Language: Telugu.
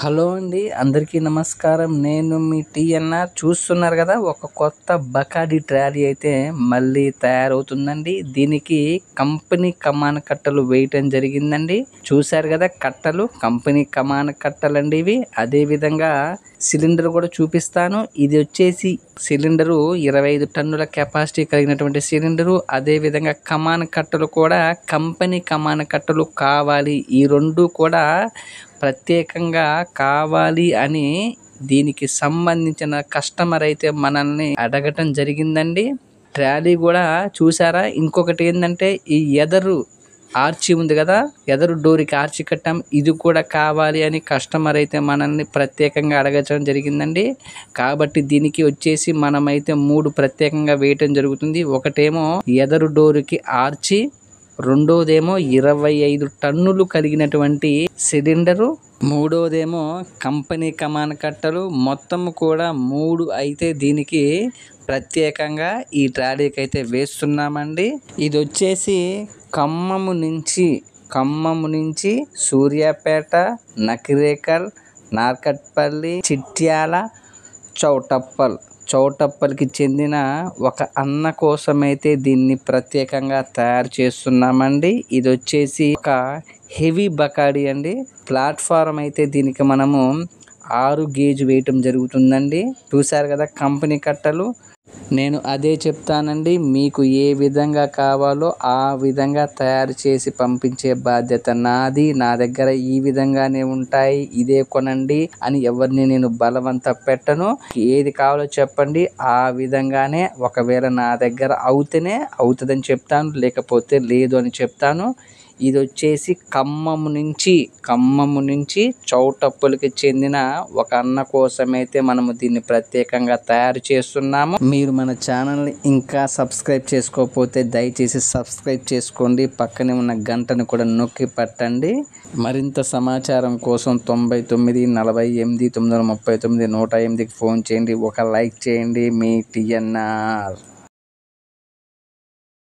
హలో అండి, అందరికీ నమస్కారం. నేను మీ టీఎన్ఆర్. చూస్తున్నారు కదా, ఒక కొత్త బకాడి ట్రాలీ అయితే మళ్ళీ తయారవుతుందండి. దీనికి కంపెనీ కమాన కట్టలు వేయటం జరిగిందండి. చూశారు కదా, కట్టలు కంపెనీ కమాన కట్టలండి ఇవి. అదేవిధంగా సిలిండర్ కూడా చూపిస్తాను. ఇది వచ్చేసి సిలిండరు 25 టన్నుల కెపాసిటీ కలిగినటువంటి సిలిండరు. అదేవిధంగా కమాన కట్టలు కూడా కంపెనీ కమాన కట్టలు కావాలి. ఈ రెండు కూడా ప్రత్యేకంగా కావాలి అని దీనికి సంబంధించిన కస్టమర్ అయితే మనల్ని అడగటం జరిగిందండి. ట్రాలీ కూడా చూసారా. ఇంకొకటి ఏంటంటే, ఈ ఎదరు ఆర్చి ఉంది కదా, ఎదరు డోర్కి ఆర్చి కట్టాం, ఇది కూడా కావాలి అని కస్టమర్ అయితే మనల్ని ప్రత్యేకంగా అడగటం జరిగిందండి. కాబట్టి దీనికి వచ్చేసి మనమైతే 3 ప్రత్యేకంగా వేయటం జరుగుతుంది. ఒకటేమో ఎదరు డోర్కి ఆర్చి, రెండోదేమో 25 టన్నులు కలిగినటువంటి సిలిండరు, మూడోదేమో కంపెనీ కమాన కట్టలు. మొత్తం కూడా 3 అయితే దీనికి ప్రత్యేకంగా ఈ ట్రాలీకి అయితే వేస్తున్నామండి. ఇది వచ్చేసి ఖమ్మము నుంచి సూర్యాపేట, నకిరేకల్, నార్కట్పల్లి, చిట్యాల, చౌటప్పల్కి చెందిన ఒక అన్న కోసమైతే దీన్ని ప్రత్యేకంగా తయారు చేస్తున్నామండి. ఇది వచ్చేసి ఒక హెవీ బకాడి అండి. ప్లాట్ఫారం అయితే దీనికి మనము 6 గేజ్ వేయటం జరుగుతుందండి. చూశారు కదా కంపెనీ కట్టలు. నేను అదే చెప్తానండి, మీకు ఏ విధంగా కావాలో ఆ విధంగా తయారు చేసి పంపించే బాధ్యత నాది. నా దగ్గర ఈ విధంగానే ఉంటాయి, ఇదే కొనండి అని ఎవరిని నేను బలవంత పెట్టను. ఏది కావాలో చెప్పండి, ఆ విధంగానే. ఒకవేళ నా దగ్గర అవుతుందని చెప్తాను, లేకపోతే లేదు అని చెప్తాను. ఇది వచ్చేసి ఖమ్మము నుంచి చౌటప్పలకి చెందిన ఒక అన్న కోసమైతే మనము దీన్ని ప్రత్యేకంగా తయారు చేస్తున్నాము. మీరు మన ఛానల్ని ఇంకా సబ్స్క్రైబ్ చేసుకోకపోతే దయచేసి సబ్స్క్రైబ్ చేసుకోండి. పక్కనే ఉన్న గంటను కూడా నొక్కి పట్టండి. మరింత సమాచారం కోసం 99 48 939 108కి ఫోన్ చేయండి. ఒక లైక్ చేయండి. మీ టీఎన్ఆర్.